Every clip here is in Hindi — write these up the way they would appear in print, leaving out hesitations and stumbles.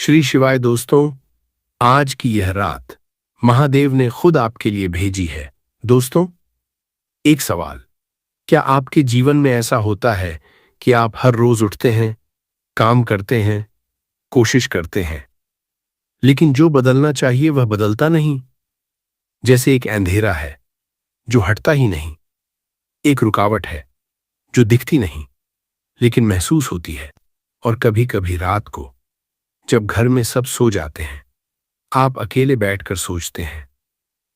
श्री शिवाय दोस्तों, आज की यह रात महादेव ने खुद आपके लिए भेजी है। दोस्तों, एक सवाल, क्या आपके जीवन में ऐसा होता है कि आप हर रोज उठते हैं, काम करते हैं, कोशिश करते हैं, लेकिन जो बदलना चाहिए वह बदलता नहीं? जैसे एक अंधेरा है जो हटता ही नहीं, एक रुकावट है जो दिखती नहीं लेकिन महसूस होती है। और कभी कभी रात को जब घर में सब सो जाते हैं, आप अकेले बैठकर सोचते हैं,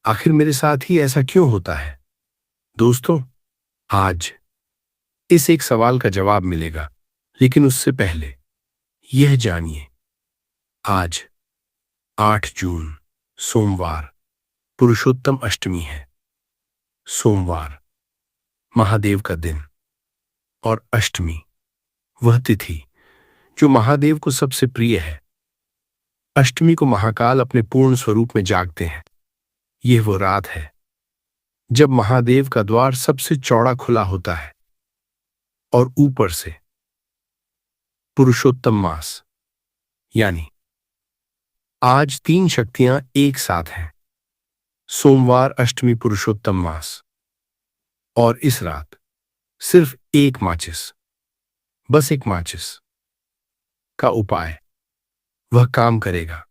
आखिर मेरे साथ ही ऐसा क्यों होता है? दोस्तों, आज इस एक सवाल का जवाब मिलेगा, लेकिन उससे पहले यह जानिए, आज 8 जून सोमवार पुरुषोत्तम अष्टमी है। सोमवार महादेव का दिन और अष्टमी वह तिथि जो महादेव को सबसे प्रिय है। अष्टमी को महाकाल अपने पूर्ण स्वरूप में जागते हैं। यह वो रात है जब महादेव का द्वार सबसे चौड़ा खुला होता है और ऊपर से पुरुषोत्तम मास, यानी आज 3 शक्तियां एक साथ हैं। सोमवार, अष्टमी, पुरुषोत्तम मास। और इस रात सिर्फ एक माचिस, बस एक माचिस का उपाय वह काम करेगा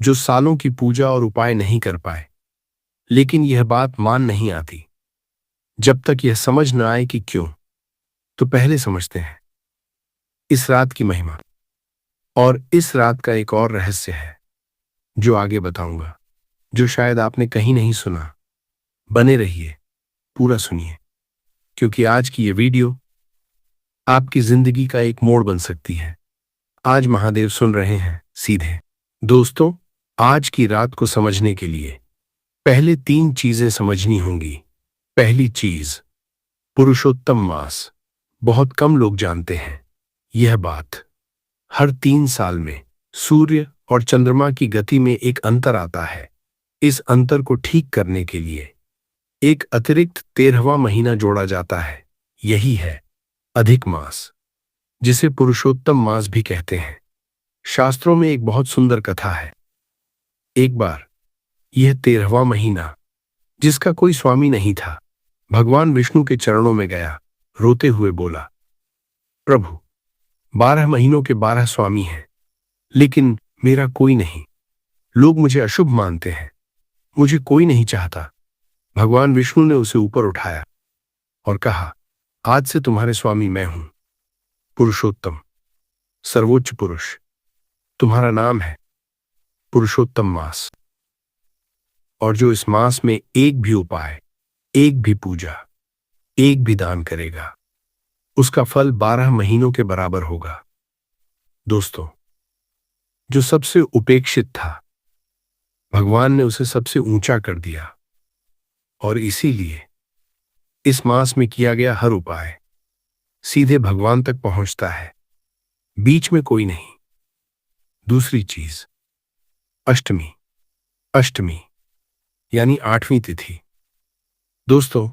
जो सालों की पूजा और उपाय नहीं कर पाए। लेकिन यह बात मान नहीं आती जब तक यह समझ न आए कि क्यों। तो पहले समझते हैं इस रात की महिमा। और इस रात का एक और रहस्य है जो आगे बताऊंगा, जो शायद आपने कहीं नहीं सुना। बने रहिए, पूरा सुनिए, क्योंकि आज की यह वीडियो आपकी जिंदगी का एक मोड़ बन सकती है। आज महादेव सुन रहे हैं सीधे। दोस्तों, आज की रात को समझने के लिए पहले 3 चीजें समझनी होंगी। पहली चीज, पुरुषोत्तम मास। बहुत कम लोग जानते हैं यह बात। हर 3 साल में सूर्य और चंद्रमा की गति में एक अंतर आता है। इस अंतर को ठीक करने के लिए एक अतिरिक्त 13वां महीना जोड़ा जाता है। यही है अधिक मास, जिसे पुरुषोत्तम मास भी कहते हैं। शास्त्रों में एक बहुत सुंदर कथा है। एक बार यह 13वां महीना, जिसका कोई स्वामी नहीं था, भगवान विष्णु के चरणों में गया। रोते हुए बोला, प्रभु, 12 महीनों के 12 स्वामी हैं, लेकिन मेरा कोई नहीं। लोग मुझे अशुभ मानते हैं, मुझे कोई नहीं चाहता। भगवान विष्णु ने उसे ऊपर उठाया और कहा, आज से तुम्हारे स्वामी मैं हूं, पुरुषोत्तम, सर्वोच्च पुरुष। तुम्हारा नाम है पुरुषोत्तम मास। और जो इस मास में एक भी उपाय, एक भी पूजा, एक भी दान करेगा, उसका फल 12 महीनों के बराबर होगा। दोस्तों, जो सबसे उपेक्षित था, भगवान ने उसे सबसे ऊंचा कर दिया। और इसीलिए इस मास में किया गया हर उपाय सीधे भगवान तक पहुंचता है, बीच में कोई नहीं। दूसरी चीज, अष्टमी। अष्टमी यानी 8वीं तिथि। दोस्तों,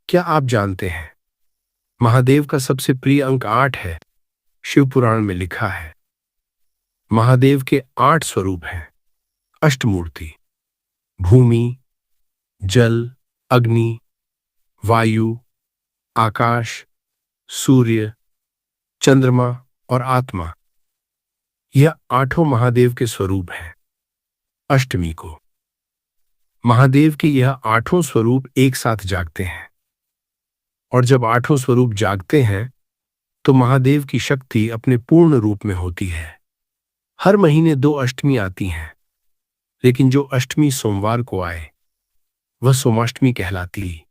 क्या आप जानते हैं महादेव का सबसे प्रिय अंक 8 है? शिव पुराण में लिखा है महादेव के 8 स्वरूप हैं। अष्टमूर्ति: भूमि, जल, अग्नि, वायु, आकाश, सूर्य, चंद्रमा और आत्मा। यह 8 महादेव के स्वरूप हैं। अष्टमी को महादेव के यह 8 स्वरूप एक साथ जागते हैं। और जब 8 स्वरूप जागते हैं तो महादेव की शक्ति अपने पूर्ण रूप में होती है। हर महीने 2 अष्टमी आती हैं, लेकिन जो अष्टमी सोमवार को आए वह सोमाष्टमी कहलाती।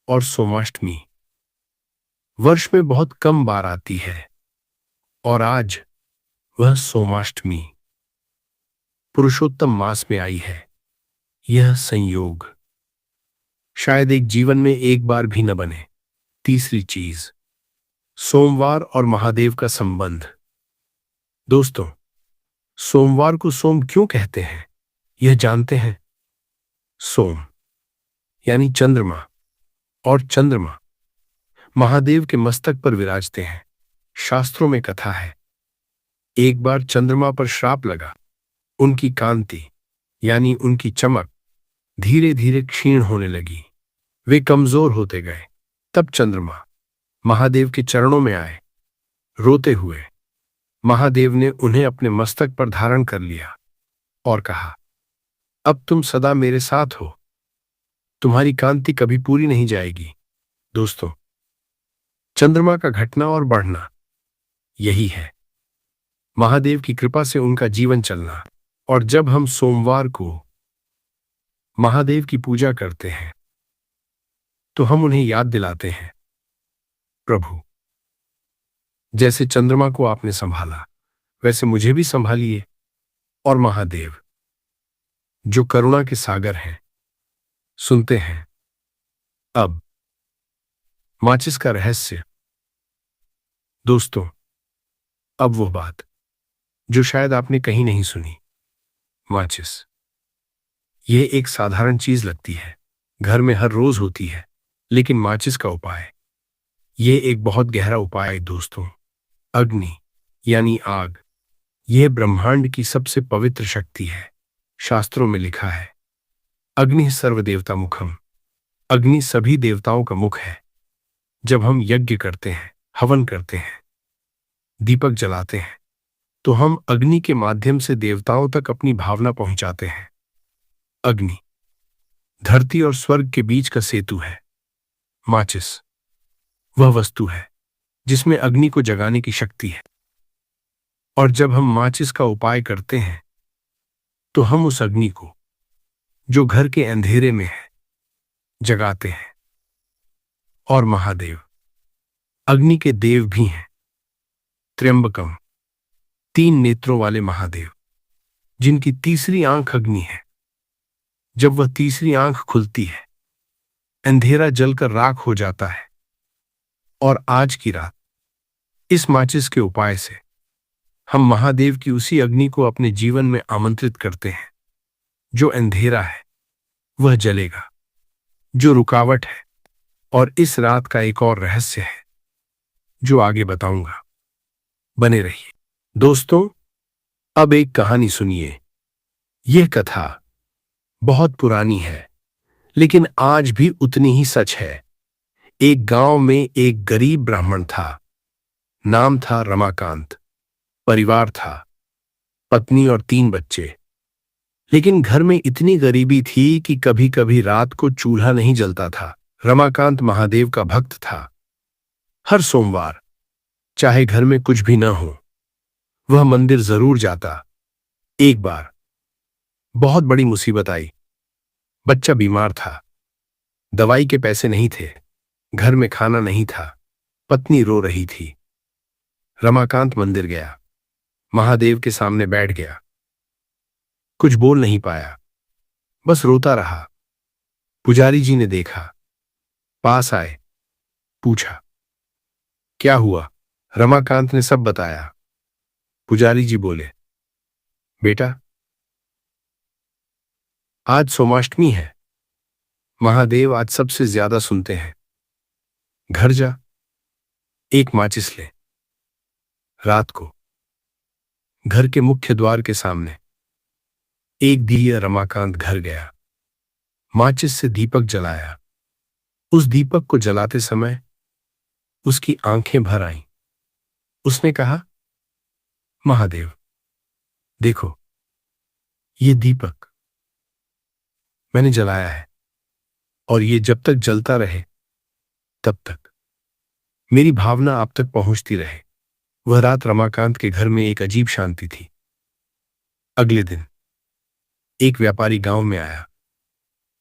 और सोमाष्टमी वर्ष में बहुत कम बार आती है, और आज वह सोमाष्टमी पुरुषोत्तम मास में आई है। यह संयोग शायद एक जीवन में एक बार भी न बने। तीसरी चीज, सोमवार और महादेव का संबंध। दोस्तों, सोमवार को सोम क्यों कहते हैं, यह जानते हैं? सोम यानी चंद्रमा, और चंद्रमा महादेव के मस्तक पर विराजते हैं। शास्त्रों में कथा है, एक बार चंद्रमा पर श्राप लगा। उनकी कांति यानी उनकी चमक धीरे धीरे क्षीण होने लगी। वे कमजोर होते गए। तब चंद्रमा महादेव के चरणों में आए, रोते हुए। महादेव ने उन्हें अपने मस्तक पर धारण कर लिया और कहा, अब तुम सदा मेरे साथ हो। तुम्हारी कांति कभी पूरी नहीं जाएगी। दोस्तों, चंद्रमा का घटना और बढ़ना यही है, महादेव की कृपा से उनका जीवन चलना। और जब हम सोमवार को महादेव की पूजा करते हैं तो हम उन्हें याद दिलाते हैं, प्रभु, जैसे चंद्रमा को आपने संभाला वैसे मुझे भी संभालिए। और महादेव जो करुणा के सागर हैं, सुनते हैं। अब माचिस का रहस्य। दोस्तों, अब वो बात जो शायद आपने कहीं नहीं सुनी। माचिस ये एक साधारण चीज लगती है, घर में हर रोज होती है, लेकिन माचिस का उपाय ये एक बहुत गहरा उपाय है। दोस्तों, अग्नि यानी आग, यह ब्रह्मांड की सबसे पवित्र शक्ति है। शास्त्रों में लिखा है, अग्नि सर्वदेवता मुखम, अग्नि सभी देवताओं का मुख है। जब हम यज्ञ करते हैं, हवन करते हैं, दीपक जलाते हैं, तो हम अग्नि के माध्यम से देवताओं तक अपनी भावना पहुंचाते हैं। अग्नि धरती और स्वर्ग के बीच का सेतु है। माचिस वह वस्तु है जिसमें अग्नि को जगाने की शक्ति है। और जब हम माचिस का उपाय करते हैं तो हम उस अग्नि को जो घर के अंधेरे में है जगाते हैं। और महादेव अग्नि के देव भी हैं। त्र्यंबकम, 3 नेत्रों वाले महादेव, जिनकी तीसरी आंख अग्नि है। जब वह तीसरी आंख खुलती है, अंधेरा जलकर राख हो जाता है। और आज की रात इस माचिस के उपाय से हम महादेव की उसी अग्नि को अपने जीवन में आमंत्रित करते हैं। जो अंधेरा है वह जलेगा, जो रुकावट है। और इस रात का एक और रहस्य है जो आगे बताऊंगा। बने रहिए। दोस्तों, अब एक कहानी सुनिए। यह कथा बहुत पुरानी है, लेकिन आज भी उतनी ही सच है। एक गांव में एक गरीब ब्राह्मण था। नाम था रमाकांत। परिवार था, पत्नी और 3 बच्चे। लेकिन घर में इतनी गरीबी थी कि कभी कभी रात को चूल्हा नहीं जलता था। रमाकांत महादेव का भक्त था। हर सोमवार, चाहे घर में कुछ भी न हो, वह मंदिर जरूर जाता। एक बार बहुत बड़ी मुसीबत आई। बच्चा बीमार था, दवाई के पैसे नहीं थे, घर में खाना नहीं था, पत्नी रो रही थी। रमाकांत मंदिर गया, महादेव के सामने बैठ गया। कुछ बोल नहीं पाया, बस रोता रहा। पुजारी जी ने देखा, पास आए, पूछा, क्या हुआ? रमाकांत ने सब बताया। पुजारी जी बोले, बेटा, आज सोमाष्टमी है। महादेव आज सबसे ज्यादा सुनते हैं। घर जा, एक माचिस ले। रात को घर के मुख्य द्वार के सामने एक दिया। रमाकांत घर गया, माचिस से दीपक जलाया। उस दीपक को जलाते समय उसकी आंखें भर आईं। उसने कहा, महादेव, देखो, ये दीपक मैंने जलाया है और ये जब तक जलता रहे तब तक मेरी भावना आप तक पहुंचती रहे। वह रात रमाकांत के घर में एक अजीब शांति थी। अगले दिन एक व्यापारी गांव में आया।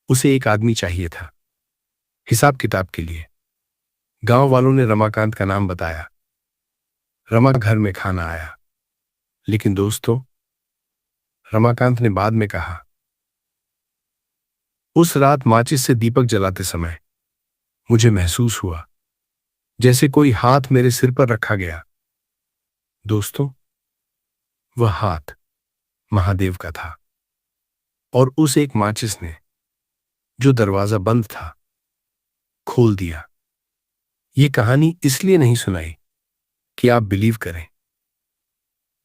उसे एक आदमी चाहिए था, हिसाब किताब के लिए। गांव वालों ने रमाकांत का नाम बताया। रमा घर में खाना आया। लेकिन दोस्तों, रमाकांत ने बाद में कहा, उस रात माचिस से दीपक जलाते समय मुझे महसूस हुआ जैसे कोई हाथ मेरे सिर पर रखा गया। दोस्तों, वह हाथ महादेव का था। और उस एक माचिस ने जो दरवाजा बंद था खोल दिया। ये कहानी इसलिए नहीं सुनाई कि आप बिलीव करें,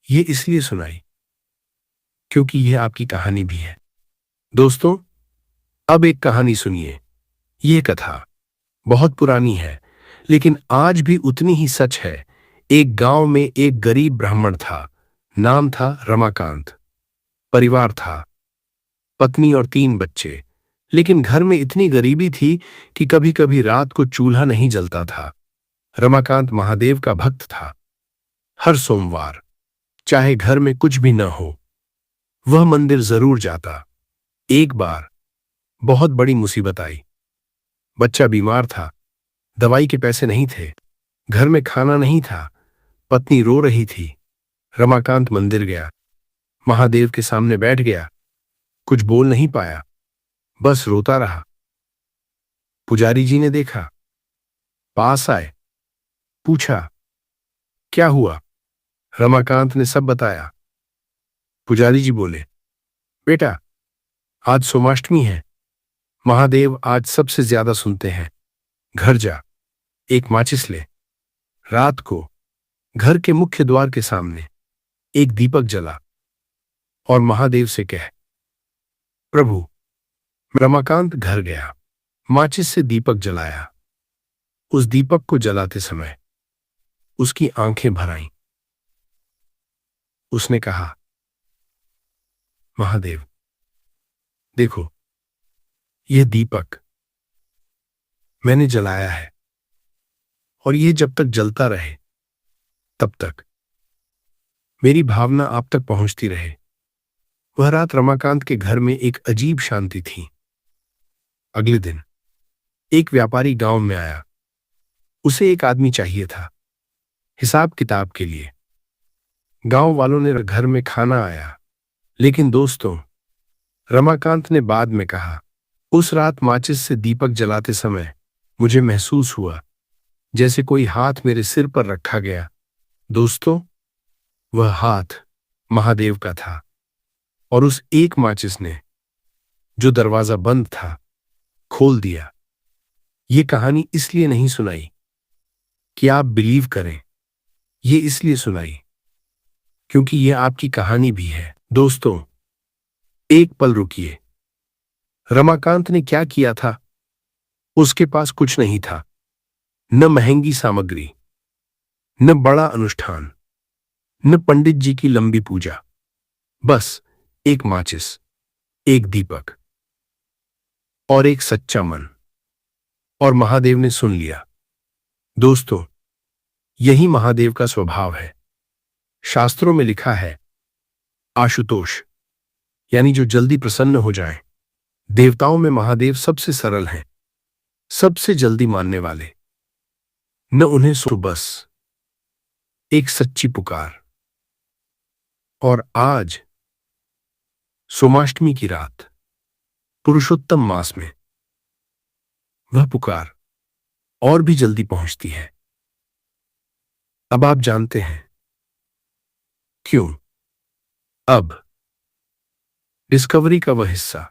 ये इसलिए सुनाई क्योंकि यह आपकी कहानी भी है। दोस्तों, अब एक कहानी सुनिए। यह कथा बहुत पुरानी है, लेकिन आज भी उतनी ही सच है। एक गांव में एक गरीब ब्राह्मण था। नाम था रमाकांत। परिवार था, पत्नी और 3 बच्चे। लेकिन घर में इतनी गरीबी थी कि कभी कभी रात को चूल्हा नहीं जलता था। रमाकांत महादेव का भक्त था। हर सोमवार, चाहे घर में कुछ भी न हो, वह मंदिर जरूर जाता। एक बार बहुत बड़ी मुसीबत आई। बच्चा बीमार था, दवाई के पैसे नहीं थे, घर में खाना नहीं था, पत्नी रो रही थी। रमाकांत मंदिर गया, महादेव के सामने बैठ गया। कुछ बोल नहीं पाया, बस रोता रहा। पुजारी जी ने देखा, पास आए, पूछा, क्या हुआ? रमाकांत ने सब बताया। पुजारी जी बोले, बेटा, आज सोमाष्टमी है, महादेव आज सबसे ज्यादा सुनते हैं। घर जा, एक माचिस ले, रात को घर के मुख्य द्वार के सामने एक दीपक जला और महादेव से कह, प्रभु। रमाकांत घर गया, माचिस से दीपक जलाया। उस दीपक को जलाते समय उसकी आंखें भर आईं। उसने कहा, महादेव, देखो, यह दीपक मैंने जलाया है और यह जब तक जलता रहे तब तक मेरी भावना आप तक पहुंचती रहे। वह रात रमाकांत के घर में एक अजीब शांति थी। अगले दिन एक व्यापारी गांव में आया। उसे एक आदमी चाहिए था, हिसाब किताब के लिए। गांव वालों ने घर में खाना आया। लेकिन दोस्तों, रमाकांत ने बाद में कहा, उस रात माचिस से दीपक जलाते समय मुझे महसूस हुआ जैसे कोई हाथ मेरे सिर पर रखा गया। दोस्तों, वह हाथ महादेव का था और उस एक माचिस ने जो दरवाजा बंद था खोल दिया। ये कहानी इसलिए नहीं सुनाई कि आप बिलीव करें, ये इसलिए सुनाई क्योंकि यह आपकी कहानी भी है। दोस्तों, एक पल रुकिए। रमाकांत ने क्या किया था? उसके पास कुछ नहीं था, न महंगी सामग्री, न बड़ा अनुष्ठान, न पंडित जी की लंबी पूजा, बस एक माचिस, एक दीपक और एक सच्चा मन। और महादेव ने सुन लिया। दोस्तों, यही महादेव का स्वभाव है। शास्त्रों में लिखा है, आशुतोष, यानी जो जल्दी प्रसन्न हो जाएं। देवताओं में महादेव सबसे सरल हैं, सबसे जल्दी मानने वाले। न उन्हें सो, बस एक सच्ची पुकार। और आज सोमाष्टमी की रात, पुरुषोत्तम मास में, वह पुकार और भी जल्दी पहुंचती है। अब आप जानते हैं क्यों। अब डिस्कवरी का वह हिस्सा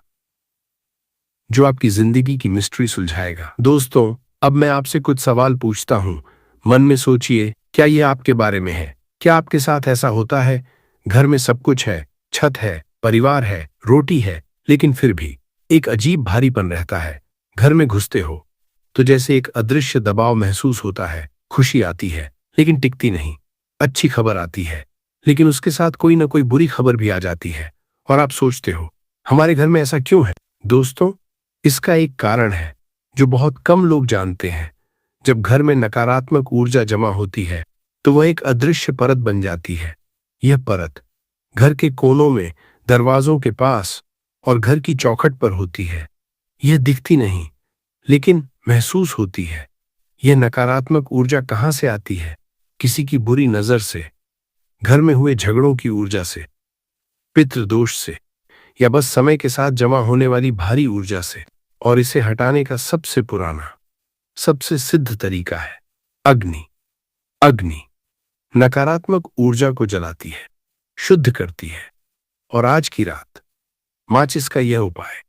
जो आपकी जिंदगी की मिस्ट्री सुलझाएगा। दोस्तों, अब मैं आपसे कुछ सवाल पूछता हूं। मन में सोचिए, क्या यह आपके बारे में है? क्या आपके साथ ऐसा होता है? घर में सब कुछ है, छत है, परिवार है, रोटी है, लेकिन फिर भी एक अजीब भारीपन रहता है। घर में घुसते हो तो जैसे एक अदृश्य दबाव महसूस होता है। खुशी आती है लेकिन टिकती नहीं। अच्छी खबर आती है लेकिन उसके साथ कोई ना कोई बुरी खबर भी आ जाती है और आप सोचते हो, हमारे घर में ऐसा क्यों है? दोस्तों, इसका एक कारण है जो बहुत कम लोग जानते हैं। जब घर में नकारात्मक ऊर्जा जमा होती है तो वह एक अदृश्य परत बन जाती है। यह परत घर के कोनों में, दरवाजों के पास और घर की चौखट पर होती है। यह दिखती नहीं लेकिन महसूस होती है। यह नकारात्मक ऊर्जा कहां से आती है? किसी की बुरी नजर से, घर में हुए झगड़ों की ऊर्जा से, पितृदोष से, या बस समय के साथ जमा होने वाली भारी ऊर्जा से। और इसे हटाने का सबसे पुराना, सबसे सिद्ध तरीका है अग्नि। अग्नि नकारात्मक ऊर्जा को जलाती है, शुद्ध करती है। और आज की रात माचिस का यह उपाय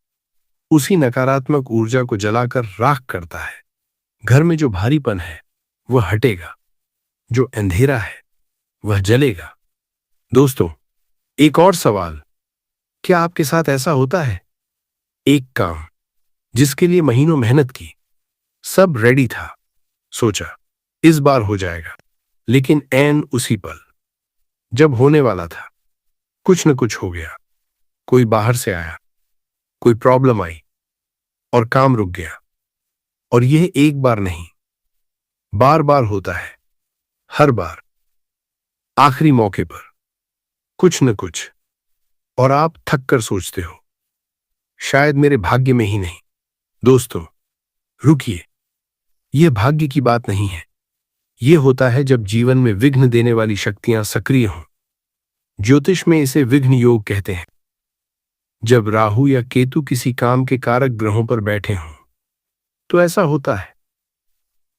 उसी नकारात्मक ऊर्जा को जलाकर राख करता है। घर में जो भारीपन है वह हटेगा, जो अंधेरा है वह जलेगा दोस्तों, एक और सवाल, क्या आपके साथ ऐसा होता है? एक काम जिसके लिए महीनों मेहनत की, सब रेडी था, सोचा इस बार हो जाएगा, लेकिन ऐन उसी पल जब होने वाला था, कुछ न कुछ हो गया। कोई बाहर से आया, कोई प्रॉब्लम आई और काम रुक गया। और यह एक बार नहीं, बार बार होता है। हर बार आखिरी मौके पर कुछ न कुछ, और आप थक कर सोचते हो शायद मेरे भाग्य में ही नहीं। दोस्तों, रुकिए, यह भाग्य की बात नहीं है। यह होता है जब जीवन में विघ्न देने वाली शक्तियां सक्रिय हों। ज्योतिष में इसे विघ्न योग कहते हैं। जब राहु या केतु किसी काम के कारक ग्रहों पर बैठे हों तो ऐसा होता है।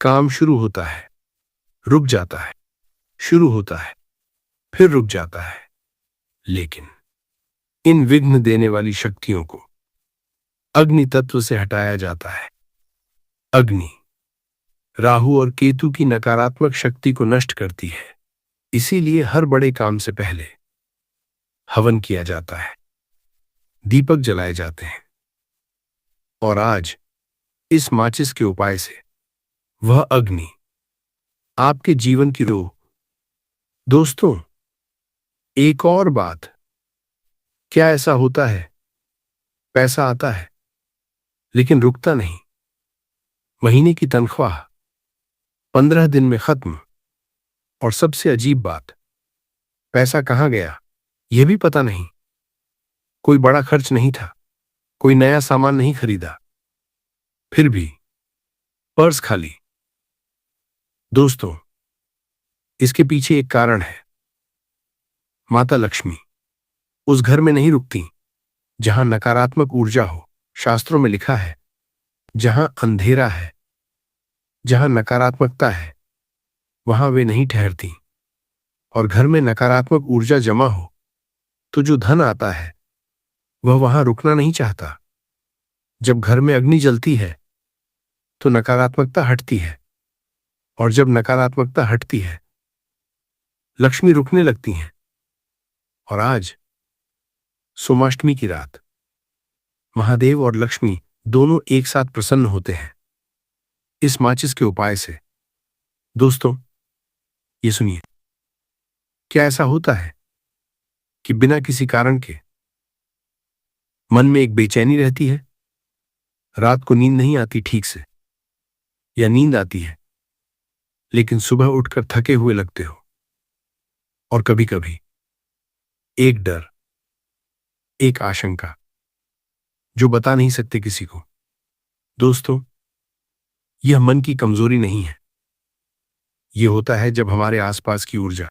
काम शुरू होता है, रुक जाता है, शुरू होता है, फिर रुक जाता है। लेकिन इन विघ्न देने वाली शक्तियों को अग्नि तत्व से हटाया जाता है। अग्नि राहु और केतु की नकारात्मक शक्ति को नष्ट करती है। इसीलिए हर बड़े काम से पहले हवन किया जाता है, दीपक जलाए जाते हैं। और आज इस माचिस के उपाय से वह अग्नि आपके जीवन की रो। दोस्तों, एक और बात, क्या ऐसा होता है पैसा आता है लेकिन रुकता नहीं? महीने की तनख्वाह 15 दिन में खत्म। और सबसे अजीब बात, पैसा कहां गया यह भी पता नहीं। कोई बड़ा खर्च नहीं था, कोई नया सामान नहीं खरीदा, फिर भी पर्स खाली। दोस्तों, इसके पीछे एक कारण है। माता लक्ष्मी उस घर में नहीं रुकती जहां नकारात्मक ऊर्जा हो। शास्त्रों में लिखा है, जहां अंधेरा है, जहां नकारात्मकता है, वहां वे नहीं ठहरती। और घर में नकारात्मक ऊर्जा जमा हो तो जो धन आता है वह वहां रुकना नहीं चाहता। जब घर में अग्नि जलती है तो नकारात्मकता हटती है, और जब नकारात्मकता हटती है लक्ष्मी रुकने लगती हैं। और आज सोमाष्टमी की रात महादेव और लक्ष्मी दोनों एक साथ प्रसन्न होते हैं इस माचिस के उपाय से। दोस्तों, ये सुनिए, क्या ऐसा होता है कि बिना किसी कारण के मन में एक बेचैनी रहती है? रात को नींद नहीं आती ठीक से, या नींद आती है लेकिन सुबह उठकर थके हुए लगते हो। और कभी कभी एक डर, एक आशंका जो बता नहीं सकते किसी को। दोस्तों, यह मन की कमजोरी नहीं है। यह होता है जब हमारे आसपास की ऊर्जा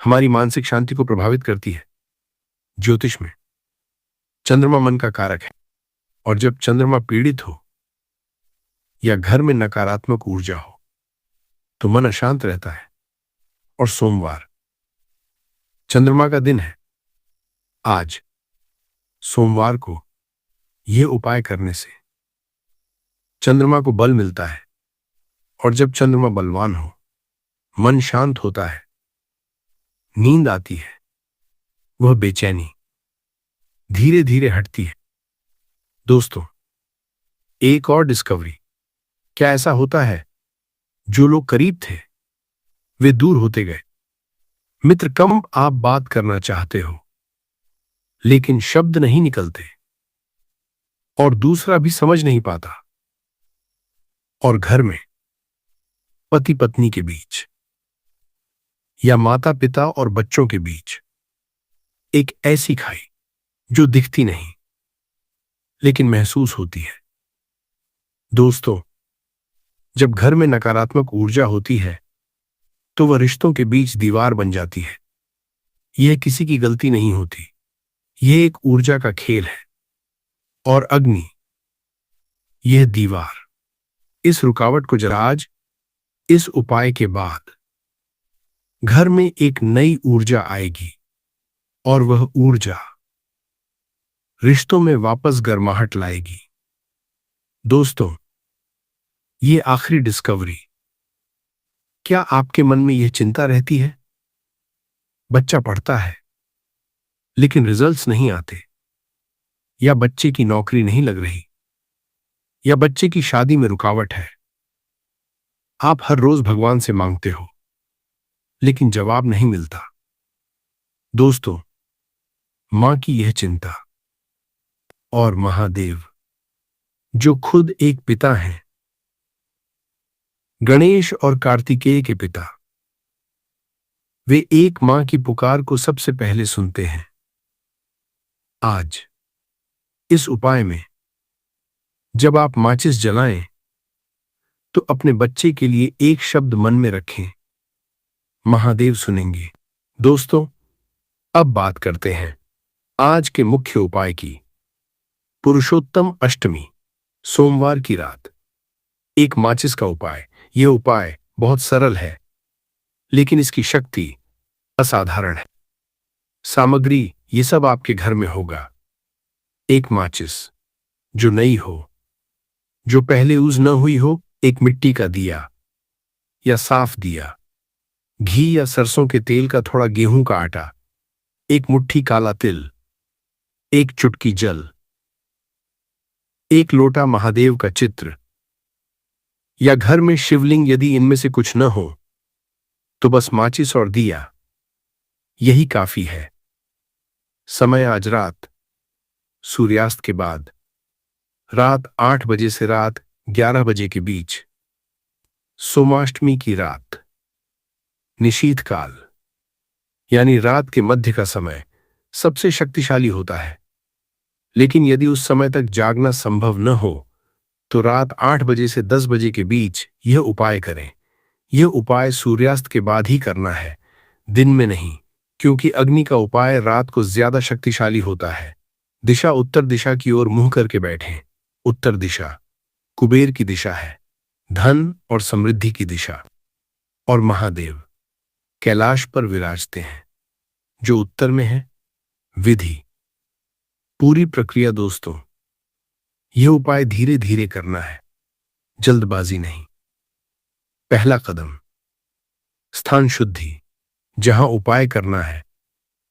हमारी मानसिक शांति को प्रभावित करती है। ज्योतिष में चंद्रमा मन का कारक है, और जब चंद्रमा पीड़ित हो या घर में नकारात्मक ऊर्जा हो तो मन अशांत रहता है। और सोमवार चंद्रमा का दिन है। आज सोमवार को यह उपाय करने से चंद्रमा को बल मिलता है। और जब चंद्रमा बलवान हो, मन शांत होता है, नींद आती है, वह बेचैनी धीरे धीरे हटती है। दोस्तों, एक और डिस्कवरी, क्या ऐसा होता है जो लोग करीब थे वे दूर होते गए? मित्र कम आप बात करना चाहते हो लेकिन शब्द नहीं निकलते, और दूसरा भी समझ नहीं पाता। और घर में पति पत्नी के बीच या माता पिता और बच्चों के बीच एक ऐसी खाई जो दिखती नहीं लेकिन महसूस होती है। दोस्तों, जब घर में नकारात्मक ऊर्जा होती है तो वह रिश्तों के बीच दीवार बन जाती है। यह किसी की गलती नहीं होती, यह एक ऊर्जा का खेल है। और अग्नि, यह दीवार, इस रुकावट को जरा आज इस उपाय के बाद घर में एक नई ऊर्जा आएगी, और वह ऊर्जा रिश्तों में वापस गर्माहट लाएगी। दोस्तों, ये आखिरी डिस्कवरी, क्या आपके मन में यह चिंता रहती है बच्चा पढ़ता है लेकिन रिजल्ट्स नहीं आते, या बच्चे की नौकरी नहीं लग रही, या बच्चे की शादी में रुकावट है। आप हर रोज भगवान से मांगते हो लेकिन जवाब नहीं मिलता। दोस्तों, मां की यह चिंता और महादेव जो खुद एक पिता हैं, गणेश और कार्तिकेय के पिता, वे एक मां की पुकार को सबसे पहले सुनते हैं। आज इस उपाय में जब आप माचिस जलाएं तो अपने बच्चे के लिए एक शब्द मन में रखें, महादेव सुनेंगे। दोस्तों, अब बात करते हैं आज के मुख्य उपाय की। पुरुषोत्तम अष्टमी, सोमवार की रात, एक माचिस का उपाय। यह उपाय बहुत सरल है लेकिन इसकी शक्ति असाधारण है। सामग्री ये सब आपके घर में होगा। एक माचिस जो नई हो, जो पहले यूज न हुई हो, एक मिट्टी का दिया या साफ दिया, घी या सरसों के तेल का थोड़ा, गेहूं का आटा, एक मुट्ठी काला तिल, एक चुटकी जल, एक लोटा महादेव का चित्र या घर में शिवलिंग। यदि इनमें से कुछ न हो तो बस माचिस और दिया, यही काफी है। समय आज रात सूर्यास्त के बाद, रात 8 बजे से रात 11 बजे के बीच, सोमाष्टमी की रात, निशीथ काल यानी रात के मध्य का समय सबसे शक्तिशाली होता है। लेकिन यदि उस समय तक जागना संभव न हो तो रात 8 बजे से 10 बजे के बीच यह उपाय करें। यह उपाय सूर्यास्त के बाद ही करना है, दिन में नहीं, क्योंकि अग्नि का उपाय रात को ज्यादा शक्तिशाली होता है। दिशा उत्तर दिशा की ओर मुंह करके बैठें। उत्तर दिशा कुबेर की दिशा है, धन और समृद्धि की दिशा, और महादेव कैलाश पर विराजते हैं जो उत्तर में है। विधि, पूरी प्रक्रिया। दोस्तों, यह उपाय धीरे धीरे करना है, जल्दबाजी नहीं। पहला कदम, स्थान शुद्धि। जहां उपाय करना है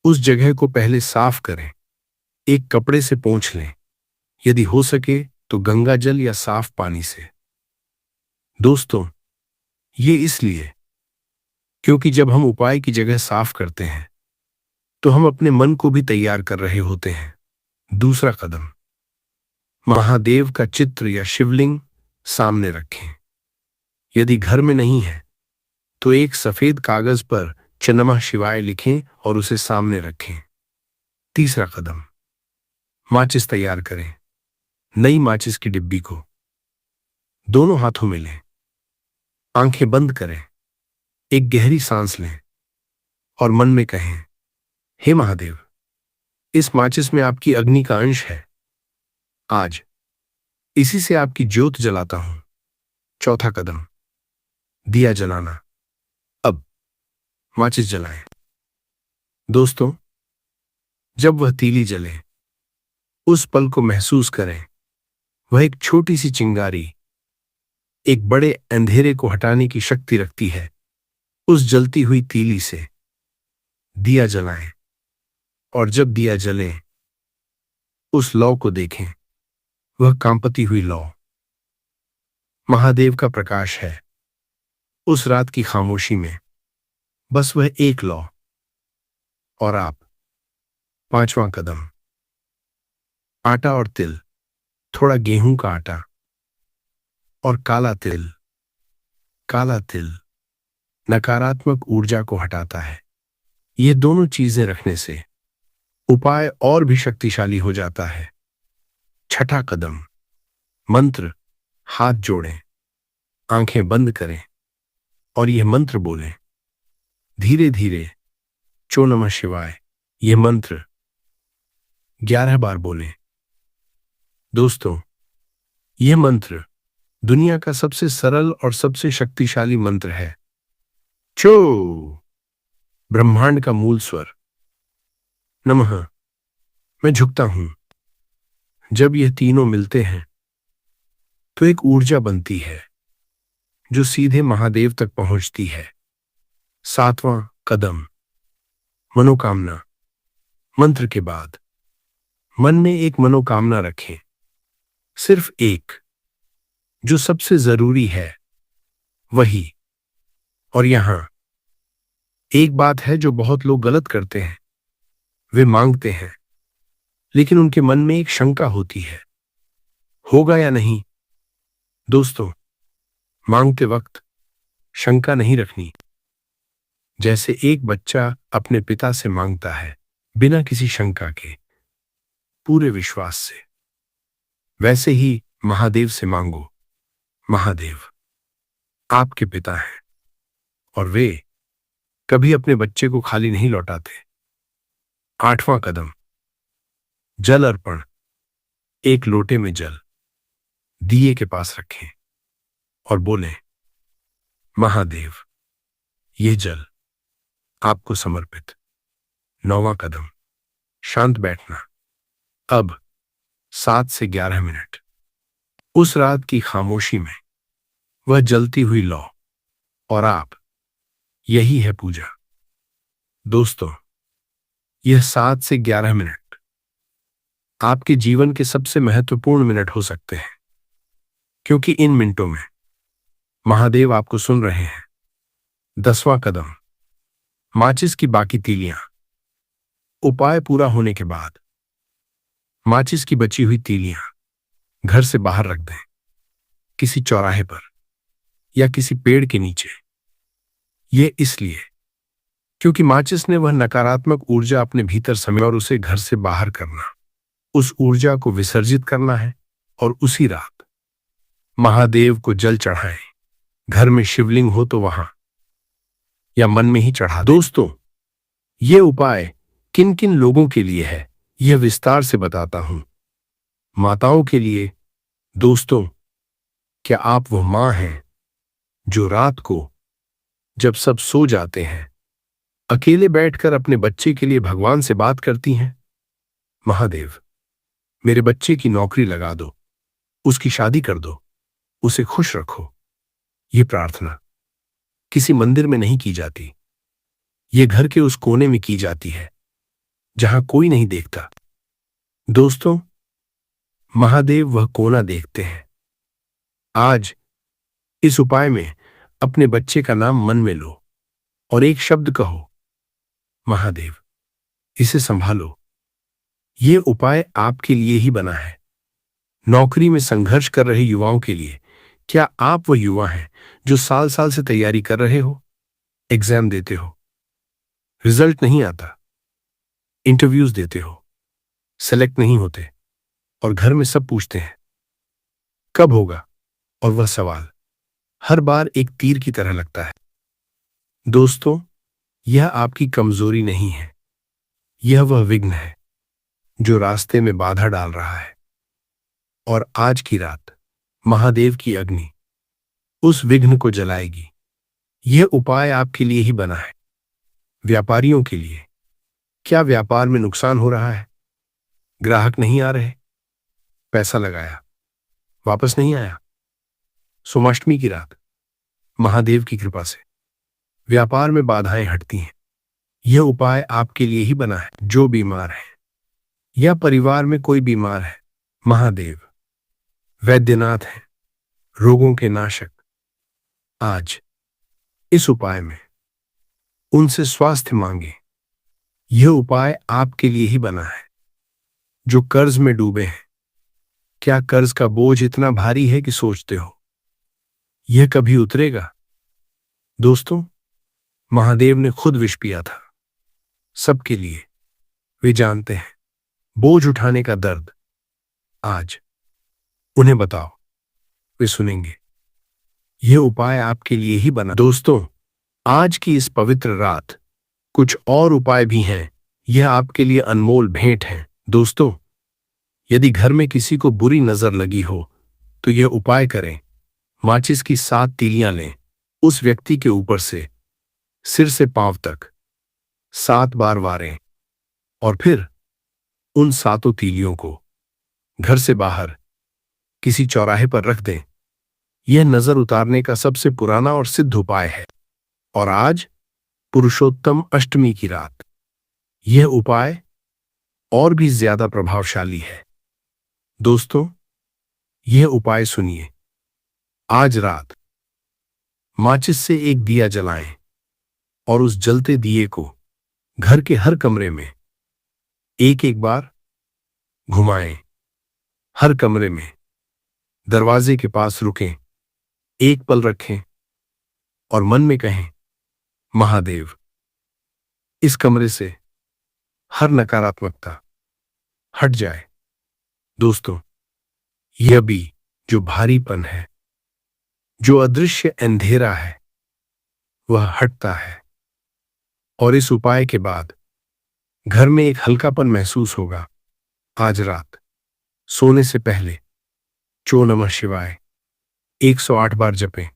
उस जगह को पहले साफ करें। एक कपड़े से पोंछ लें, यदि हो सके तो गंगा जल या साफ पानी से। दोस्तों, ये इसलिए क्योंकि जब हम उपाय की जगह साफ करते हैं तो हम अपने मन को भी तैयार कर रहे होते हैं। दूसरा कदम, महादेव का चित्र या शिवलिंग सामने रखें। यदि घर में नहीं है तो एक सफेद कागज पर च नमः शिवाय लिखें और उसे सामने रखें। तीसरा कदम, माचिस तैयार करें। नई माचिस की डिब्बी को दोनों हाथों में लें, आंखें बंद करें, एक गहरी सांस लें और मन में कहें, हे महादेव, इस माचिस में आपकी अग्नि का अंश है। आज इसी से आपकी ज्योत जलाता हूं। चौथा कदम, दिया जलाना। अब माचिस जलाएं। दोस्तों, जब वह तीली जले उस पल को महसूस करें। वह एक छोटी सी चिंगारी एक बड़े अंधेरे को हटाने की शक्ति रखती है। उस जलती हुई तीली से दिया जलाएं और जब दिया जले उस लौ को देखें। वह कांपती हुई लौ महादेव का प्रकाश है। उस रात की खामोशी में बस वह एक लौ और आप। पांचवां कदम, आटा और तिल, थोड़ा गेहूं का आटा और काला तिल। काला तिल नकारात्मक ऊर्जा को हटाता है। ये दोनों चीजें रखने से उपाय और भी शक्तिशाली हो जाता है। छठा कदम, मंत्र। हाथ जोड़ें, आंखें बंद करें और यह मंत्र बोलें धीरे धीरे। चो नमः शिवाय। यह मंत्र 11 बार बोलें। दोस्तों, यह मंत्र दुनिया का सबसे सरल और सबसे शक्तिशाली मंत्र है। चो ब्रह्मांड का मूल स्वर, नमः मैं झुकता हूं। जब यह तीनों मिलते हैं तो एक ऊर्जा बनती है जो सीधे महादेव तक पहुंचती है। सातवां कदम, मनोकामना। मंत्र के बाद मन में एक मनोकामना रखें, सिर्फ एक, जो सबसे जरूरी है वही। और यहां एक बात है जो बहुत लोग गलत करते हैं। वे मांगते हैं लेकिन उनके मन में एक शंका होती है, होगा या नहीं। दोस्तों, मांगते वक्त शंका नहीं रखनी। जैसे एक बच्चा अपने पिता से मांगता है बिना किसी शंका के, पूरे विश्वास से, वैसे ही महादेव से मांगो। महादेव आपके पिता हैं और वे कभी अपने बच्चे को खाली नहीं लौटाते। 8वां कदम, जल अर्पण। एक लोटे में जल दिए के पास रखें और बोलें, महादेव ये जल आपको समर्पित। 9वां कदम, शांत बैठना। अब 7 से 11 मिनट उस रात की खामोशी में वह जलती हुई लौ और आप, यही है पूजा। दोस्तों, यह 7 से 11 मिनट आपके जीवन के सबसे महत्वपूर्ण मिनट हो सकते हैं, क्योंकि इन मिनटों में महादेव आपको सुन रहे हैं। 10वां कदम, माचिस की बाकी तीलियां। उपाय पूरा होने के बाद माचिस की बची हुई तीलियां घर से बाहर रख दें, किसी चौराहे पर या किसी पेड़ के नीचे। यह इसलिए क्योंकि माचिस ने वह नकारात्मक ऊर्जा अपने भीतर समेट और उसे घर से बाहर करना, उस ऊर्जा को विसर्जित करना है। और उसी रात महादेव को जल चढ़ाएं। घर में शिवलिंग हो तो वहां, या मन में ही चढ़ा। दोस्तों, यह उपाय किन किन लोगों के लिए है यह विस्तार से बताता हूं। माताओं के लिए। दोस्तों, क्या आप वह मां हैं जो रात को जब सब सो जाते हैं अकेले बैठकर अपने बच्चे के लिए भगवान से बात करती हैं? महादेव, मेरे बच्चे की नौकरी लगा दो, उसकी शादी कर दो, उसे खुश रखो। यह प्रार्थना किसी मंदिर में नहीं की जाती, यह घर के उस कोने में की जाती है जहां कोई नहीं देखता। दोस्तों, महादेव वह कोना देखते हैं। आज इस उपाय में अपने बच्चे का नाम मन में लो और एक शब्द कहो, महादेव इसे संभालो। यह उपाय आपके लिए ही बना है। नौकरी में संघर्ष कर रहे युवाओं के लिए, क्या आप वह युवा हैं जो साल साल से तैयारी कर रहे हो, एग्जाम देते हो, रिजल्ट नहीं आता, इंटरव्यूज देते हो, सेलेक्ट नहीं होते और घर में सब पूछते हैं कब होगा, और वह सवाल हर बार एक तीर की तरह लगता है। दोस्तों, यह आपकी कमजोरी नहीं है, यह वह विघ्न है जो रास्ते में बाधा डाल रहा है। और आज की रात महादेव की अग्नि उस विघ्न को जलाएगी। यह उपाय आपके लिए ही बना है। व्यापारियों के लिए, क्या व्यापार में नुकसान हो रहा है, ग्राहक नहीं आ रहे, पैसा लगाया वापस नहीं आया? सोमाष्टमी की रात महादेव की कृपा से व्यापार में बाधाएं हटती हैं। यह उपाय आपके लिए ही बना है। जो बीमार है या परिवार में कोई बीमार है, महादेव वैद्यनाथ है, रोगों के नाशक। आज इस उपाय में उनसे स्वास्थ्य मांगे। यह उपाय आपके लिए ही बना है। जो कर्ज में डूबे हैं, क्या कर्ज का बोझ इतना भारी है कि सोचते हो यह कभी उतरेगा? दोस्तों, महादेव ने खुद विष पिया था सबके लिए। वे जानते हैं बोझ उठाने का दर्द। आज उन्हें बताओ, वे सुनेंगे। यह उपाय आपके लिए ही बना। दोस्तों, आज की इस पवित्र रात कुछ और उपाय भी हैं। यह आपके लिए अनमोल भेंट है। दोस्तों, यदि घर में किसी को बुरी नजर लगी हो तो यह उपाय करें। माचिस की 7 तीलियां लें, उस व्यक्ति के ऊपर से सिर से पांव तक 7 बार वारें और फिर उन 7 तीलियों को घर से बाहर किसी चौराहे पर रख दें। यह नजर उतारने का सबसे पुराना और सिद्ध उपाय है। और आज पुरुषोत्तम अष्टमी की रात यह उपाय और भी ज्यादा प्रभावशाली है। दोस्तों, यह उपाय सुनिए। आज रात माचिस से एक दिया जलाएं और उस जलते दिए को घर के हर कमरे में एक एक बार घुमाएं। हर कमरे में दरवाजे के पास रुकें, एक पल रखें और मन में कहें, महादेव, इस कमरे से हर नकारात्मकता हट जाए। दोस्तों, यह भी जो भारीपन है, जो अदृश्य अंधेरा है, वह हटता है और इस उपाय के बाद घर में एक हल्कापन महसूस होगा। आज रात सोने से पहले चो नमः शिवाय 108 बार जपें।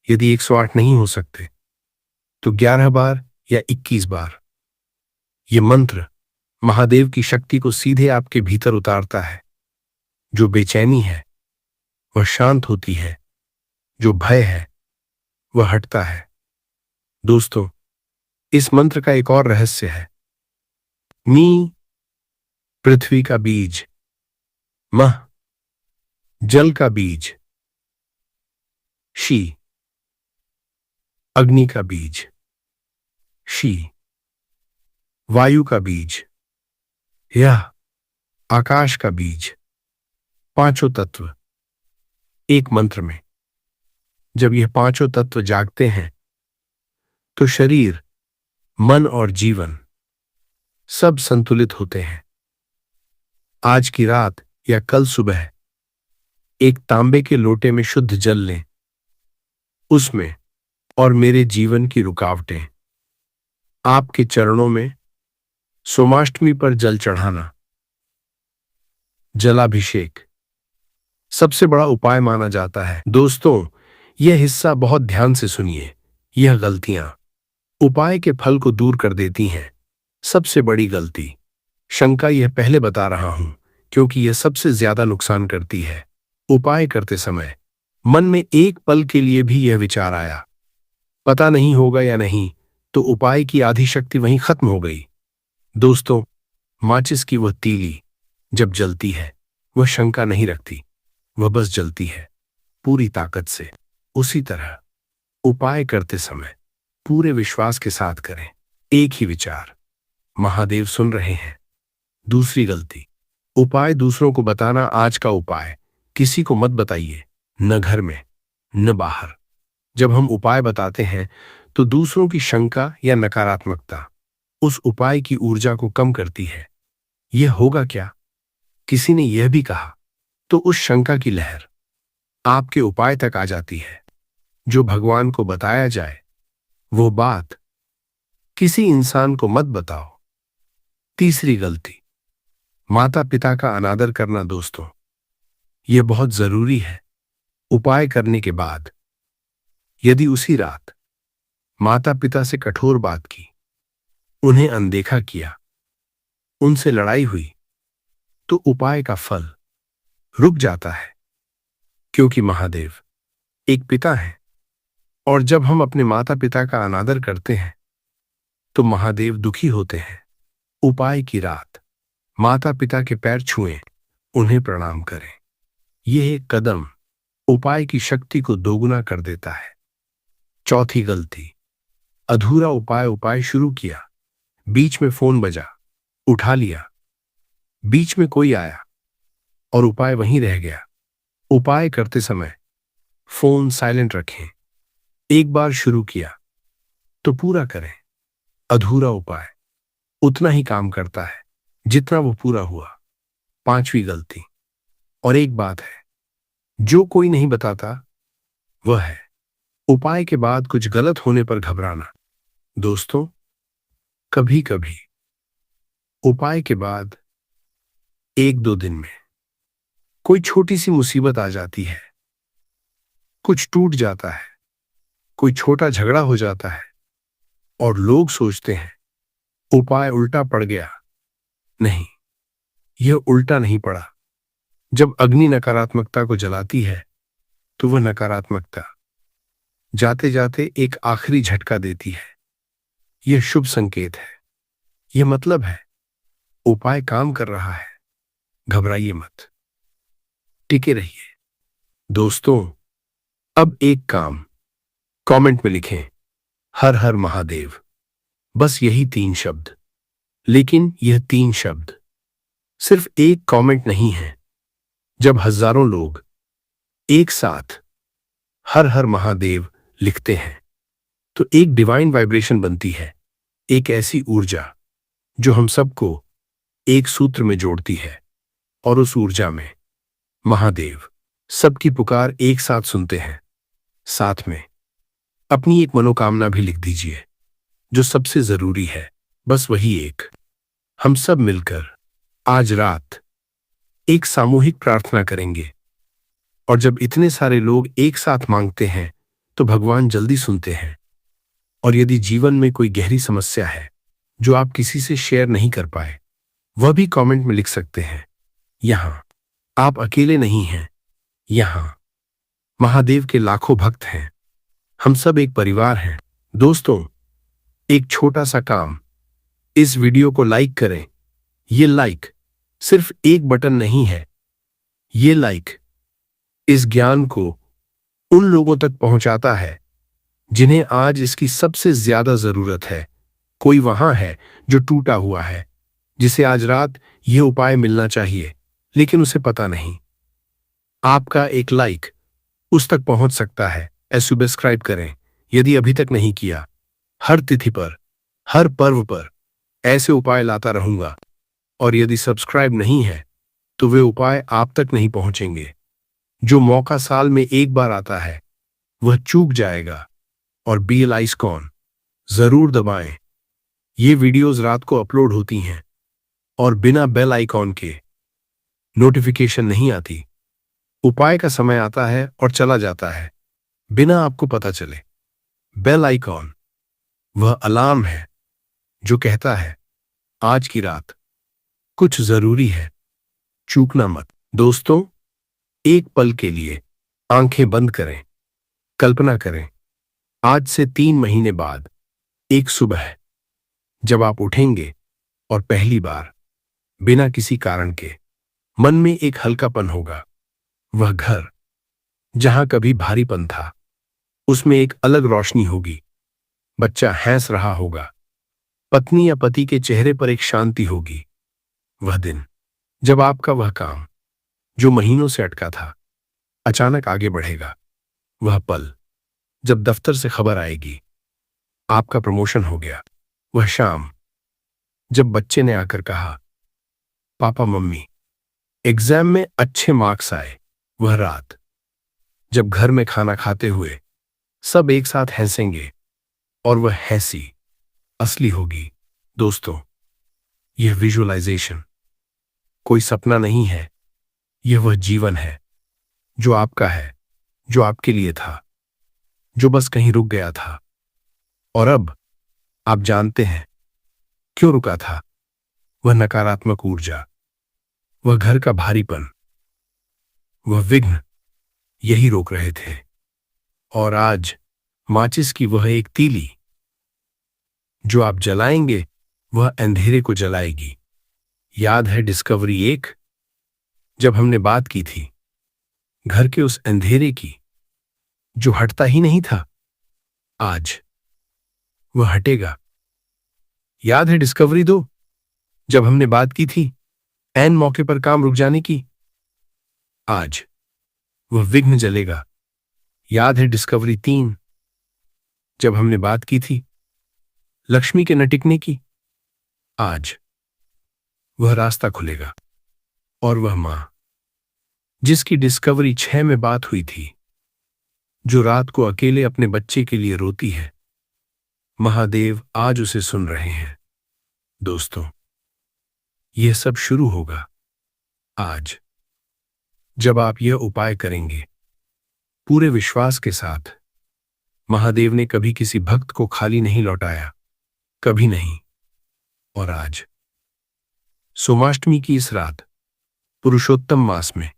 यदि 108 नहीं हो सकते तो 11 बार या 21 बार। यह मंत्र महादेव की शक्ति को सीधे आपके भीतर उतारता है। जो बेचैनी है वह शांत होती है, जो भय है वह हटता है। दोस्तों, इस मंत्र का एक और रहस्य है। मी, पृथ्वी का बीज, मह, जल का बीज, शी, अग्नि का बीज, शी, वायु का बीज, यह आकाश का बीज। पांचों तत्व एक मंत्र में। जब यह पांचों तत्व जागते हैं तो शरीर, मन और जीवन सब संतुलित होते हैं। आज की रात या कल सुबह एक तांबे के लोटे में शुद्ध जल लें। उसमें और मेरे जीवन की रुकावटें आपके चरणों में सोमाष्टमी पर जल चढ़ाना। जलाभिषेक सबसे बड़ा उपाय माना जाता है। दोस्तों, यह हिस्सा बहुत ध्यान से सुनिए। यह गलतियां उपाय के फल को दूर कर देती हैं। सबसे बड़ी गलती, शंका। यह पहले बता रहा हूं क्योंकि यह सबसे ज्यादा नुकसान करती है। उपाय करते समय मन में एक पल के लिए भी यह विचार आया, पता नहीं होगा या नहीं, तो उपाय की आधी शक्ति वहीं खत्म हो गई। दोस्तों, माचिस की वह तीली जब जलती है वह शंका नहीं रखती, वह बस जलती है पूरी ताकत से। उसी तरह उपाय करते समय पूरे विश्वास के साथ करें। एक ही विचार, महादेव सुन रहे हैं। दूसरी गलती, उपाय दूसरों को बताना। आज का उपाय किसी को मत बताइए, न घर में न बाहर। जब हम उपाय बताते हैं तो दूसरों की शंका या नकारात्मकता उस उपाय की ऊर्जा को कम करती है। यह होगा क्या, किसी ने यह भी कहा, तो उस शंका की लहर आपके उपाय तक आ जाती है। जो भगवान को बताया जाए वो बात किसी इंसान को मत बताओ। तीसरी गलती, माता पिता का अनादर करना। दोस्तों, यह बहुत जरूरी है। उपाय करने के बाद यदि उसी रात माता पिता से कठोर बात की, उन्हें अनदेखा किया, उनसे लड़ाई हुई, तो उपाय का फल रुक जाता है। क्योंकि महादेव एक पिता है और जब हम अपने माता पिता का अनादर करते हैं तो महादेव दुखी होते हैं। उपाय की रात माता पिता के पैर छुएं, उन्हें प्रणाम करें। यह एक कदम उपाय की शक्ति को दोगुना कर देता है। चौथी गलती, अधूरा उपाय। उपाय शुरू किया, बीच में फोन बजा, उठा लिया, बीच में कोई आया और उपाय वहीं रह गया। उपाय करते समय फोन साइलेंट रखें। एक बार शुरू किया तो पूरा करें। अधूरा उपाय उतना ही काम करता है जितना वो पूरा हुआ। पांचवी गलती, और एक बात है जो कोई नहीं बताता, वह है उपाय के बाद कुछ गलत होने पर घबराना। दोस्तों, कभी कभी उपाय के बाद 1-2 दिन में कोई छोटी सी मुसीबत आ जाती है, कुछ टूट जाता है, कोई छोटा झगड़ा हो जाता है और लोग सोचते हैं उपाय उल्टा पड़ गया। नहीं, यह उल्टा नहीं पड़ा। जब अग्नि नकारात्मकता को जलाती है तो वह नकारात्मकता जाते जाते एक आखिरी झटका देती है। यह शुभ संकेत है। यह मतलब है उपाय काम कर रहा है, घबराइए मत, टिके रहिए। दोस्तों, अब एक काम, कमेंट में लिखें, हर हर महादेव। बस यही 3 शब्द। लेकिन यह 3 शब्द सिर्फ एक कमेंट नहीं है। जब हजारों लोग एक साथ हर हर महादेव लिखते हैं तो एक डिवाइन वाइब्रेशन बनती है, एक ऐसी ऊर्जा जो हम सबको एक सूत्र में जोड़ती है। और उस ऊर्जा में महादेव सबकी पुकार एक साथ सुनते हैं। साथ में अपनी एक मनोकामना भी लिख दीजिए, जो सबसे जरूरी है, बस वही एक। हम सब मिलकर आज रात एक सामूहिक प्रार्थना करेंगे। और जब इतने सारे लोग एक साथ मांगते हैं तो भगवान जल्दी सुनते हैं। और यदि जीवन में कोई गहरी समस्या है जो आप किसी से शेयर नहीं कर पाए, वह भी कमेंट में लिख सकते हैं। यहां आप अकेले नहीं हैं, यहां महादेव के लाखों भक्त हैं। हम सब एक परिवार हैं। दोस्तों, एक छोटा सा काम, इस वीडियो को लाइक करें। ये लाइक सिर्फ एक बटन नहीं है, ये लाइक इस ज्ञान को उन लोगों तक पहुंचाता है जिन्हें आज इसकी सबसे ज्यादा जरूरत है। कोई वहां है जो टूटा हुआ है, जिसे आज रात यह उपाय मिलना चाहिए, लेकिन उसे पता नहीं। आपका एक लाइक उस तक पहुंच सकता है। सब्सक्राइब करें यदि अभी तक नहीं किया। हर तिथि पर, हर पर्व पर ऐसे उपाय लाता रहूंगा। और यदि सब्सक्राइब नहीं है तो वे उपाय आप तक नहीं पहुंचेंगे। जो मौका साल में एक बार आता है वह चूक जाएगा। और बेल आइकॉन जरूर दबाएं। ये वीडियोस रात को अपलोड होती हैं और बिना बेल आइकॉन के नोटिफिकेशन नहीं आती। उपाय का समय आता है और चला जाता है बिना आपको पता चले। बेल आइकॉन वह अलार्म है जो कहता है आज की रात कुछ जरूरी है, चूकना मत। दोस्तों, एक पल के लिए आंखें बंद करें। कल्पना करें, आज से 3 महीने बाद एक सुबह जब आप उठेंगे और पहली बार बिना किसी कारण के मन में एक हल्कापन होगा। वह घर जहां कभी भारीपन था, उसमें एक अलग रोशनी होगी। बच्चा हंस रहा होगा, पत्नी या पति के चेहरे पर एक शांति होगी। वह दिन जब आपका वह काम जो महीनों से अटका था अचानक आगे बढ़ेगा। वह पल जब दफ्तर से खबर आएगी आपका प्रमोशन हो गया। वह शाम जब बच्चे ने आकर कहा पापा मम्मी एग्जाम में अच्छे मार्क्स आए। वह रात जब घर में खाना खाते हुए सब एक साथ हंसेंगे और वह हंसी असली होगी। दोस्तों, यह विजुअलाइजेशन कोई सपना नहीं है, यह वह जीवन है जो आपका है, जो आपके लिए था, जो बस कहीं रुक गया था। और अब आप जानते हैं क्यों रुका था। वह नकारात्मक ऊर्जा, वह घर का भारीपन, वह विघ्न यही रोक रहे थे। और आज माचिस की वह एक तीली जो आप जलाएंगे वह अंधेरे को जलाएगी। याद है डिस्कवरी 1, जब हमने बात की थी घर के उस अंधेरे की जो हटता ही नहीं था। आज वह हटेगा। याद है डिस्कवरी 2, जब हमने बात की थी ऐन मौके पर काम रुक जाने की। आज वह विघ्न जलेगा। याद है डिस्कवरी 3, जब हमने बात की थी लक्ष्मी के न टिकने की। आज वह रास्ता खुलेगा। और वह मां जिसकी डिस्कवरी 6 में बात हुई थी, जो रात को अकेले अपने बच्चे के लिए रोती है, महादेव आज उसे सुन रहे हैं। दोस्तों, यह सब शुरू होगा आज जब आप यह उपाय करेंगे पूरे विश्वास के साथ। महादेव ने कभी किसी भक्त को खाली नहीं लौटाया, कभी नहीं। और आज सोमाष्टमी की इस रात पुरुषोत्तम मास में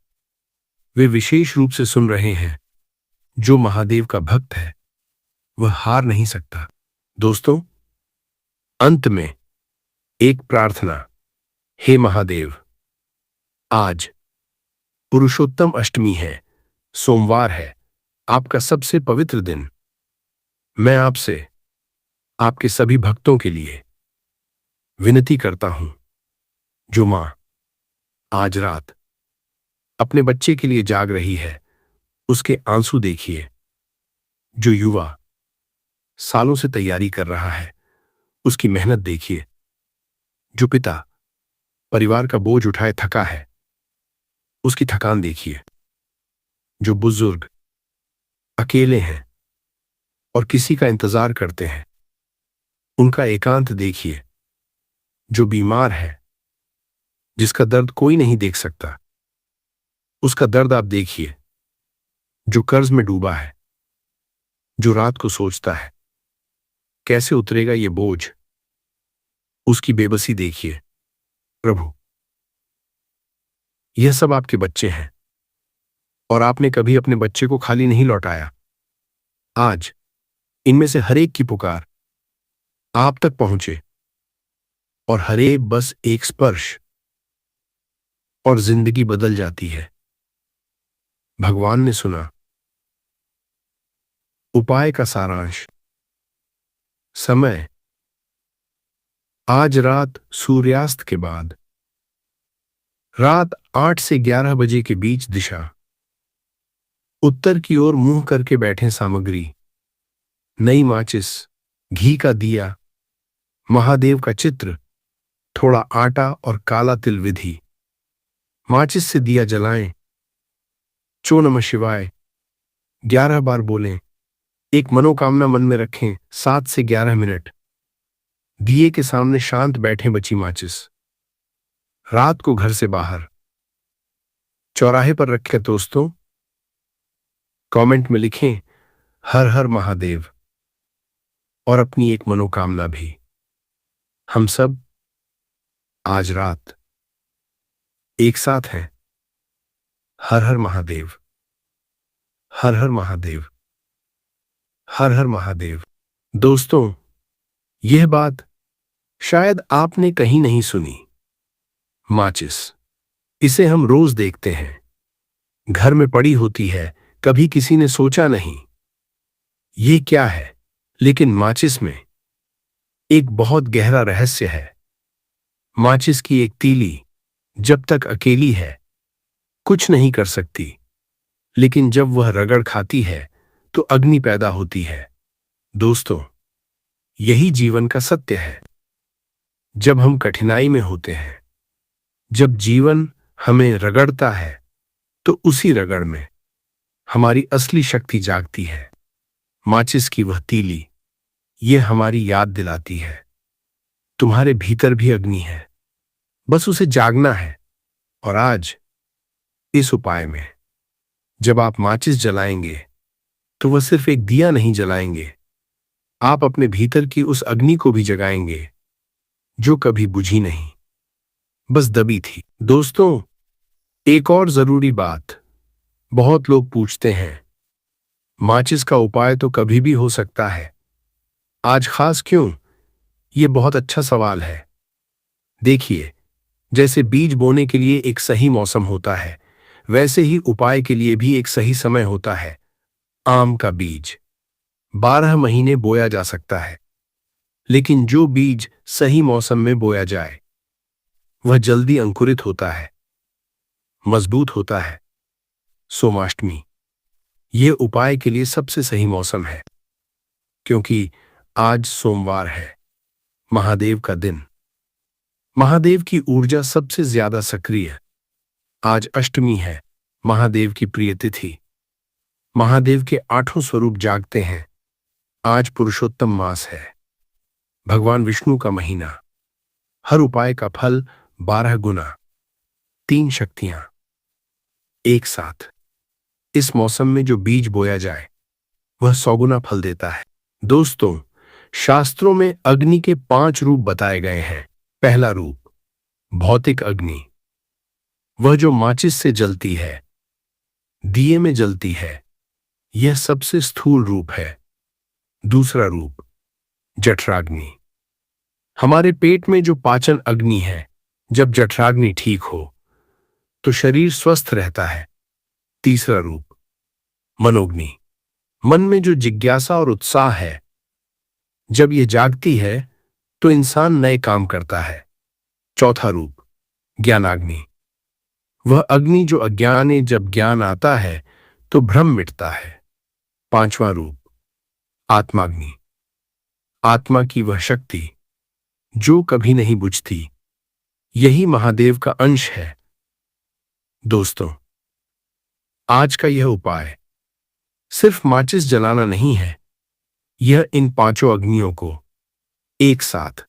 वे विशेष रूप से सुन रहे हैं। जो महादेव का भक्त है वह हार नहीं सकता। दोस्तों, अंत में एक प्रार्थना। हे महादेव, आज पुरुषोत्तम अष्टमी है, सोमवार है, आपका सबसे पवित्र दिन। मैं आपसे, आपके सभी भक्तों के लिए विनती करता हूं, जो मां आज रात अपने बच्चे के लिए जाग रही है, उसके आंसू देखिए। जो युवा सालों से तैयारी कर रहा है, उसकी मेहनत देखिए। जो पिता परिवार का बोझ उठाए थका है, उसकी थकान देखिए। जो बुजुर्ग अकेले हैं और किसी का इंतजार करते हैं, उनका एकांत देखिए। जो बीमार है, जिसका दर्द कोई नहीं देख सकता, उसका दर्द आप देखिए। जो कर्ज में डूबा है, जो रात को सोचता है कैसे उतरेगा ये बोझ, उसकी बेबसी देखिए। प्रभु, यह सब आपके बच्चे हैं और आपने कभी अपने बच्चे को खाली नहीं लौटाया। आज इनमें से हर एक की पुकार आप तक पहुंचे और हर एक बस एक स्पर्श और जिंदगी बदल जाती है। भगवान ने सुना। उपाय का सारांश। समय आज रात सूर्यास्त के बाद, रात 8 से 11 बजे के बीच। दिशा उत्तर की ओर मुंह करके बैठे। सामग्री नई माचिस, घी का दिया, महादेव का चित्र, थोड़ा आटा और काला तिल। विधि: माचिस से दिया जलाएं, चो नमः शिवाय 11 बार बोलें, एक मनोकामना मन में रखें। 7 से 11 मिनट दिए के सामने शांत बैठे। बची माचिस रात को घर से बाहर चौराहे पर रखें। दोस्तों, कमेंट में लिखें हर हर महादेव और अपनी एक मनोकामना भी। हम सब आज रात एक साथ हैं। हर हर महादेव, हर हर महादेव, हर हर महादेव। दोस्तों, यह बात शायद आपने कहीं नहीं सुनी। माचिस, इसे हम रोज देखते हैं, घर में पड़ी होती है, कभी किसी ने सोचा नहीं ये क्या है। लेकिन माचिस में एक बहुत गहरा रहस्य है। माचिस की एक तीली जब तक अकेली है कुछ नहीं कर सकती, लेकिन जब वह रगड़ खाती है तो अग्नि पैदा होती है। दोस्तों, यही जीवन का सत्य है। जब हम कठिनाई में होते हैं, जब जीवन हमें रगड़ता है, तो उसी रगड़ में हमारी असली शक्ति जागती है। माचिस की वह तीली ये हमारी याद दिलाती है, तुम्हारे भीतर भी अग्नि है, बस उसे जागना है। और आज इस उपाय में जब आप माचिस जलाएंगे, तो वह सिर्फ एक दिया नहीं जलाएंगे, आप अपने भीतर की उस अग्नि को भी जगाएंगे जो कभी बुझी नहीं, बस दबी थी। दोस्तों, एक और जरूरी बात। बहुत लोग पूछते हैं, माचिस का उपाय तो कभी भी हो सकता है, आज खास क्यों? यह बहुत अच्छा सवाल है। देखिए, जैसे बीज बोने के लिए एक सही मौसम होता है, वैसे ही उपाय के लिए भी एक सही समय होता है। आम का बीज 12 महीने बोया जा सकता है, लेकिन जो बीज सही मौसम में बोया जाए वह जल्दी अंकुरित होता है, मजबूत होता है। सोमाष्टमी यह उपाय के लिए सबसे सही मौसम है, क्योंकि आज सोमवार है, महादेव का दिन। महादेव की ऊर्जा सबसे ज्यादा सक्रिय। आज अष्टमी है, महादेव की प्रिय तिथि। महादेव के 8 स्वरूप जागते हैं। आज पुरुषोत्तम मास है, भगवान विष्णु का महीना। हर उपाय का फल 12 गुना। 3 शक्तियां एक साथ। इस मौसम में जो बीज बोया जाए वह 100 गुना फल देता है। दोस्तों, शास्त्रों में अग्नि के 5 रूप बताए गए हैं। पहला रूप भौतिक अग्नि, वह जो माचिस से जलती है, दिए में जलती है, यह सबसे स्थूल रूप है। दूसरा रूप जठराग्नि, हमारे पेट में जो पाचन अग्नि है, जब जठराग्नि ठीक हो तो शरीर स्वस्थ रहता है। तीसरा रूप, मनोग्नि। मन में जो जिज्ञासा और उत्साह है, जब ये जागती है तो इंसान नए काम करता है। चौथा रूप, ज्ञानाग्नि। वह अग्नि जो अज्ञान है, जब ज्ञान आता है तो भ्रम मिटता है। पांचवा रूप, आत्माग्नि। आत्मा की वह शक्ति जो कभी नहीं बुझती, यही महादेव का अंश है। दोस्तों, आज का यह उपाय सिर्फ माचिस जलाना नहीं है, यह इन पांचों अग्नियों को एक साथ